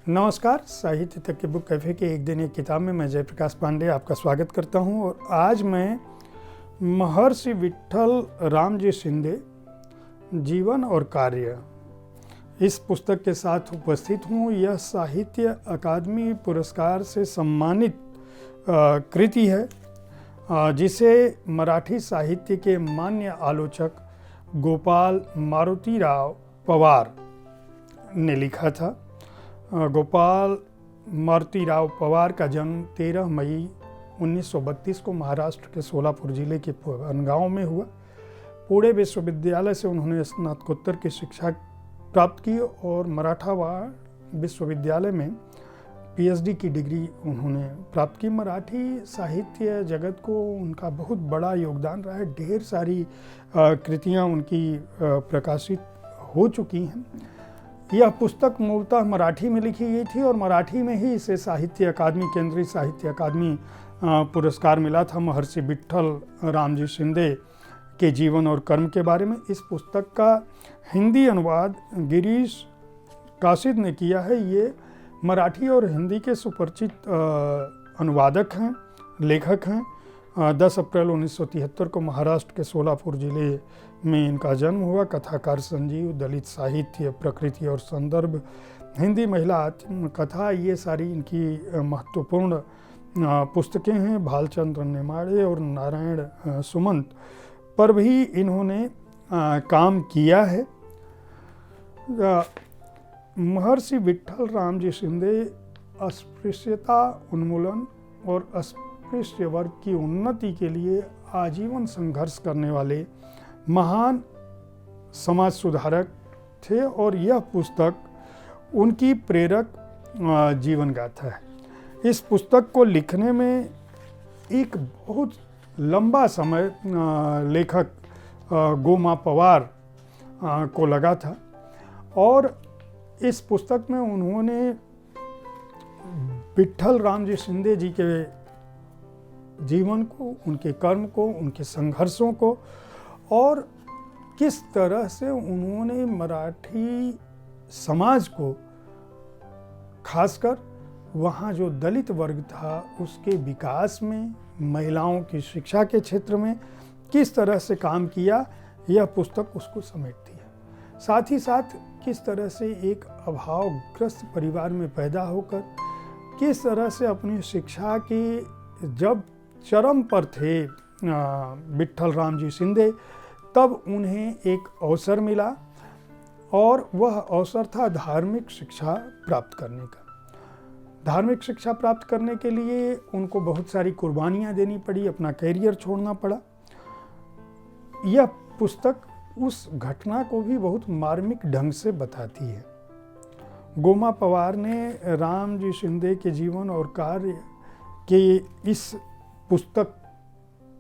नमस्कार, साहित्य तक के बुक कैफ़े के एक दिन एक किताब में मैं जयप्रकाश पांडे आपका स्वागत करता हूं। और आज मैं महर्षि विट्ठल रामजी शिंदे जीवन और कार्य इस पुस्तक के साथ उपस्थित हूं। यह साहित्य अकादमी पुरस्कार से सम्मानित कृति है जिसे मराठी साहित्य के मान्य आलोचक गोपाल मारुतिराव पवार ने लिखा था। गोपाल मारुतिराव पवार का जन्म 13 मई 1932 को महाराष्ट्र के सोलापुर जिले के गांव में हुआ। पुणे विश्वविद्यालय से उन्होंने स्नातकोत्तर की शिक्षा प्राप्त की और मराठवाड़ा विश्वविद्यालय में पीएचडी की डिग्री उन्होंने प्राप्त की। मराठी साहित्य जगत को उनका बहुत बड़ा योगदान रहा है। ढेर सारी कृतियाँ उनकी प्रकाशित हो चुकी हैं। यह पुस्तक मूलतः मराठी में लिखी गई थी और मराठी में ही इसे साहित्य अकादमी, केंद्रीय साहित्य अकादमी पुरस्कार मिला था महर्षि विट्ठल रामजी शिंदे के जीवन और कर्म के बारे में। इस पुस्तक का हिंदी अनुवाद गिरीश कासिद ने किया है। ये मराठी और हिंदी के सुपरिचित अनुवादक हैं, लेखक हैं। 10 अप्रैल 1973 को महाराष्ट्र के सोलापुर जिले में इनका जन्म हुआ। कथाकार संजीव, दलित साहित्य, प्रकृति और संदर्भ, हिंदी महिला आत्मकथा, ये सारी इनकी महत्वपूर्ण पुस्तकें हैं। भालचंद्र नेमाड़े और नारायण सुमंत पर भी इन्होंने काम किया है। महर्षि विट्ठल रामजी शिंदे अस्पृश्यता उन्मूलन और अस्पृश्य वर्ग की उन्नति के लिए आजीवन संघर्ष करने वाले महान समाज सुधारक थे और यह पुस्तक उनकी प्रेरक जीवन गाथा है। इस पुस्तक को लिखने में एक बहुत लंबा समय लेखक गोमा पवार को लगा था और इस पुस्तक में उन्होंने विट्ठल रामजी शिंदे जी के जीवन को, उनके कर्म को, उनके संघर्षों को और किस तरह से उन्होंने मराठी समाज को, खासकर वहाँ जो दलित वर्ग था उसके विकास में, महिलाओं की शिक्षा के क्षेत्र में किस तरह से काम किया, यह पुस्तक उसको समेटती है। साथ ही साथ किस तरह से एक अभावग्रस्त परिवार में पैदा होकर किस तरह से अपनी शिक्षा के जब चरम पर थे विट्ठल रामजी शिंदे, तब उन्हें एक अवसर मिला और वह अवसर था धार्मिक शिक्षा प्राप्त करने का। धार्मिक शिक्षा प्राप्त करने के लिए उनको बहुत सारी कुर्बानियाँ देनी पड़ी, अपना कैरियर छोड़ना पड़ा। यह पुस्तक उस घटना को भी बहुत मार्मिक ढंग से बताती है। गोमा पवार ने रामजी शिंदे के जीवन और कार्य के इस पुस्तक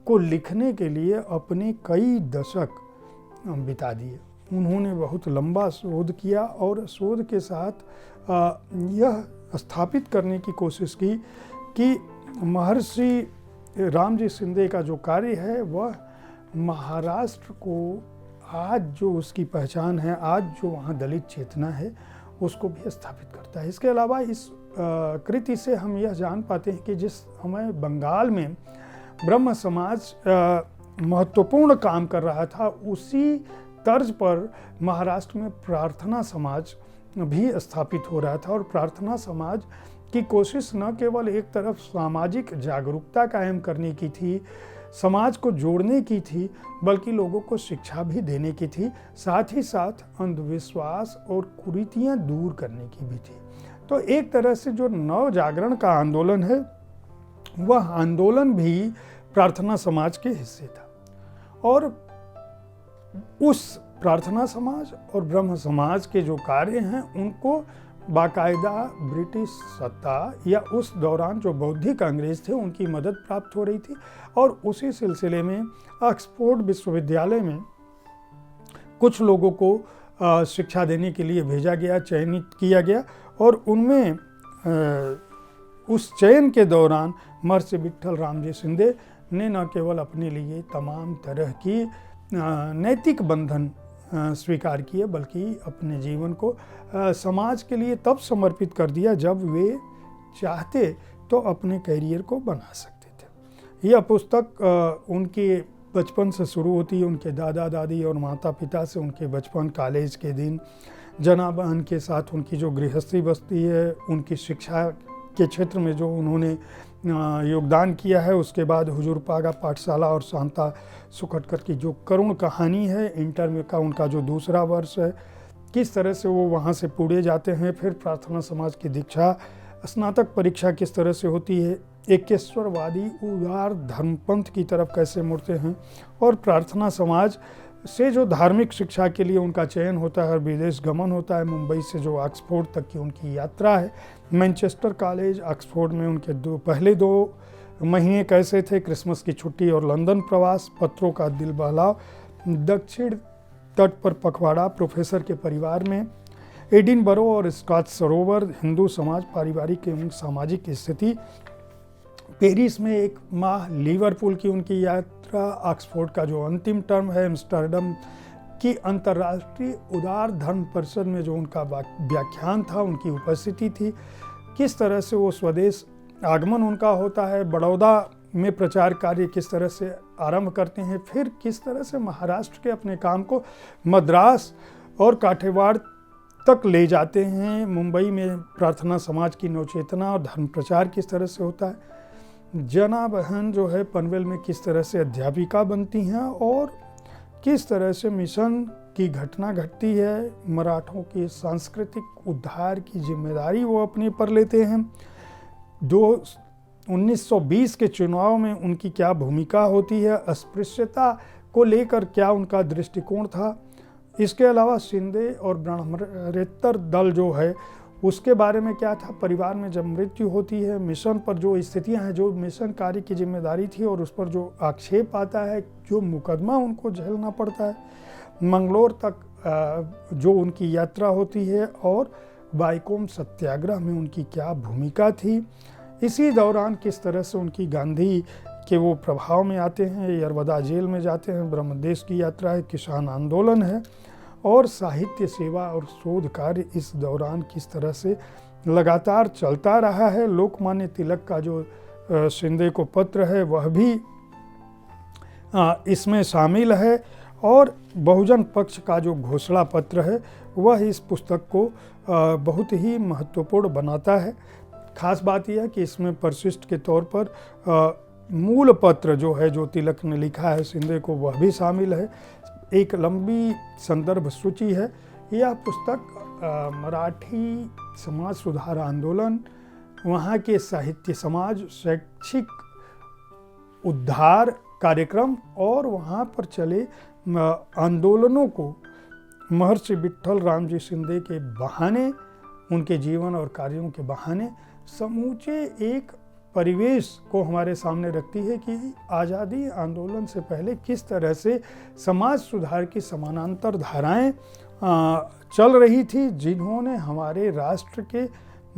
को लिखने के लिए अपने कई दशक बिता दिए। उन्होंने बहुत लंबा शोध किया और शोध के साथ यह स्थापित करने की कोशिश की कि महर्षि रामजी शिंदे का जो कार्य है वह महाराष्ट्र को आज जो उसकी पहचान है, आज जो वहाँ दलित चेतना है, उसको भी स्थापित करता है। इसके अलावा इस कृति से हम यह जान पाते हैं कि जिस समय बंगाल में ब्रह्म समाज महत्वपूर्ण काम कर रहा था, उसी तर्ज पर महाराष्ट्र में प्रार्थना समाज भी स्थापित हो रहा था। और प्रार्थना समाज की कोशिश न केवल एक तरफ सामाजिक जागरूकता कायम करने की थी, समाज को जोड़ने की थी, बल्कि लोगों को शिक्षा भी देने की थी। साथ ही साथ अंधविश्वास और कुरीतियाँ दूर करने की भी थी। तो एक तरह से जो नव जागरण का आंदोलन है, वह आंदोलन भी प्रार्थना समाज के हिस्से था। और उस प्रार्थना समाज और ब्रह्म समाज के जो कार्य हैं, उनको बाकायदा ब्रिटिश सत्ता या उस दौरान जो बौद्धिक अंग्रेज थे उनकी मदद प्राप्त हो रही थी। और उसी सिलसिले में ऑक्सफोर्ड विश्वविद्यालय में कुछ लोगों को शिक्षा देने के लिए भेजा गया, चयनित किया गया और उनमें उस चयन के दौरान महर्षि विट्ठल रामजी शिंदे ने न केवल अपने लिए तमाम तरह की नैतिक बंधन स्वीकार किए, बल्कि अपने जीवन को समाज के लिए तब समर्पित कर दिया जब वे चाहते तो अपने करियर को बना सकते थे। यह पुस्तक उनके बचपन से शुरू होती है, उनके दादा दादी और माता पिता से उनके बचपन, कॉलेज के दिन, जना बहन के साथ उनकी जो गृहस्थी बसती है, उनकी शिक्षा के क्षेत्र में जो उन्होंने योगदान किया है, उसके बाद हुजूर पागा पाठशाला और शांता सुखटकर की जो करुण कहानी है, इंटर में का उनका जो दूसरा वर्ष है, किस तरह से वो वहाँ से पुणे जाते हैं, फिर प्रार्थना समाज की दीक्षा, स्नातक परीक्षा किस तरह से होती है, एकेश्वरवादी उदार धर्मपंथ की तरफ कैसे मुड़ते हैं, और प्रार्थना समाज से जो धार्मिक शिक्षा के लिए उनका चयन होता है और विदेश गमन होता है, मुंबई से जो ऑक्सफोर्ड तक की उनकी यात्रा है, मैनचेस्टर कॉलेज, ऑक्सफोर्ड में उनके पहले 2 महीने कैसे थे, क्रिसमस की छुट्टी और लंदन प्रवास, पत्रों का दिल बहलाव, दक्षिण तट पर पखवाड़ा, प्रोफेसर के परिवार में, एडिनबरो और स्कॉच सरोवर, हिंदू समाज, पारिवारिक एवं सामाजिक स्थिति, पेरिस में 1 माह, लिवरपूल की उनकी यात्रा, ऑक्सफोर्ड का जो अंतिम टर्म है, एम्स्टर्डम की अंतर्राष्ट्रीय उदार धर्म परिषद में जो उनका व्याख्यान था, उनकी उपस्थिति थी, किस तरह से वो स्वदेश आगमन उनका होता है, बड़ौदा में प्रचार कार्य किस तरह से आरंभ करते हैं, फिर किस तरह से महाराष्ट्र के अपने काम को मद्रास और काठियावाड़ तक ले जाते हैं, मुंबई में प्रार्थना समाज की नवचेतना और धर्म प्रचार किस तरह से होता है, जना बहन जो है पनवेल में किस तरह से अध्यापिका बनती हैं और किस तरह से मिशन की घटना घटती है, मराठों के सांस्कृतिक उद्धार की जिम्मेदारी वो अपने पर लेते हैं, 1920 के चुनाव में उनकी क्या भूमिका होती है, अस्पृश्यता को लेकर क्या उनका दृष्टिकोण था, इसके अलावा शिंदे और ब्रह्मरेतर दल जो है उसके बारे में क्या था, परिवार में जब मृत्यु होती है, मिशन पर जो स्थितियां हैं, जो मिशन कार्य की जिम्मेदारी थी और उस पर जो आक्षेप आता है, जो मुकदमा उनको झेलना पड़ता है, मंगलोर तक जो उनकी यात्रा होती है और बाइकोम सत्याग्रह में उनकी क्या भूमिका थी, इसी दौरान किस तरह से उनकी गांधी के वो प्रभाव में आते हैं, यरवदा जेल में जाते हैं, ब्रह्मदेश की यात्रा है, किसान आंदोलन है और साहित्य सेवा और शोध कार्य इस दौरान किस तरह से लगातार चलता रहा है। लोकमान्य तिलक का जो शिंदे को पत्र है वह भी इसमें शामिल है और बहुजन पक्ष का जो घोषणा पत्र है वह इस पुस्तक को बहुत ही महत्वपूर्ण बनाता है। खास बात यह है कि इसमें परिशिष्ट के तौर पर मूल पत्र जो है जो तिलक ने लिखा है शिंदे को वह भी शामिल है। एक लंबी संदर्भ सूची है। यह पुस्तक मराठी समाज सुधार आंदोलन, वहाँ के साहित्य समाज, शैक्षिक उद्धार कार्यक्रम और वहाँ पर चले आंदोलनों को महर्षि विट्ठल रामजी शिंदे के बहाने, उनके जीवन और कार्यों के बहाने समूचे एक परिवेश को हमारे सामने रखती है कि आज़ादी आंदोलन से पहले किस तरह से समाज सुधार की समानांतर धाराएं चल रही थी, जिन्होंने हमारे राष्ट्र के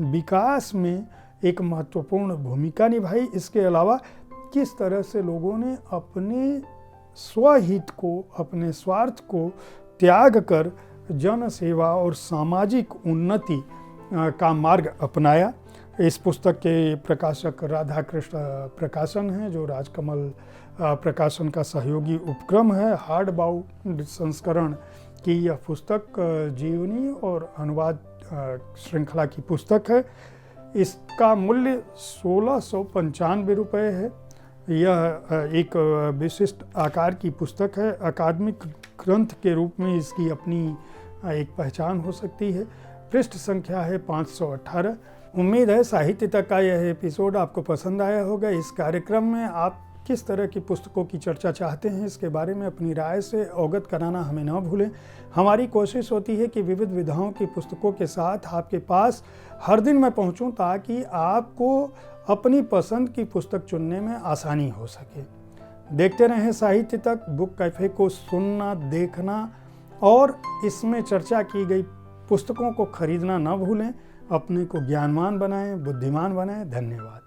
विकास में एक महत्वपूर्ण भूमिका निभाई। इसके अलावा किस तरह से लोगों ने अपने स्वहित को, अपने स्वार्थ को त्याग कर जन सेवा और सामाजिक उन्नति का मार्ग अपनाया। इस पुस्तक के प्रकाशक राधा कृष्ण प्रकाशन है, जो राजकमल प्रकाशन का सहयोगी उपक्रम है। हार्ड बाउंड संस्करण की यह पुस्तक जीवनी और अनुवाद श्रृंखला की पुस्तक है। इसका मूल्य 1695 रुपये है। यह एक विशिष्ट आकार की पुस्तक है। अकादमिक ग्रंथ के रूप में इसकी अपनी एक पहचान हो सकती है। पृष्ठ संख्या है 518। उम्मीद है साहित्य तक का यह एपिसोड आपको पसंद आया होगा। इस कार्यक्रम में आप किस तरह की पुस्तकों की चर्चा चाहते हैं, इसके बारे में अपनी राय से अवगत कराना हमें न भूलें। हमारी कोशिश होती है कि विविध विधाओं की पुस्तकों के साथ आपके पास हर दिन मैं पहुंचूं, ताकि आपको अपनी पसंद की पुस्तक चुनने में आसानी हो सके। देखते रहें साहित्य तक। बुक कैफे को सुनना, देखना और इसमें चर्चा की गई पुस्तकों को खरीदना न भूलें। अपने को ज्ञानवान बनाएं, बुद्धिमान बनाएं। धन्यवाद।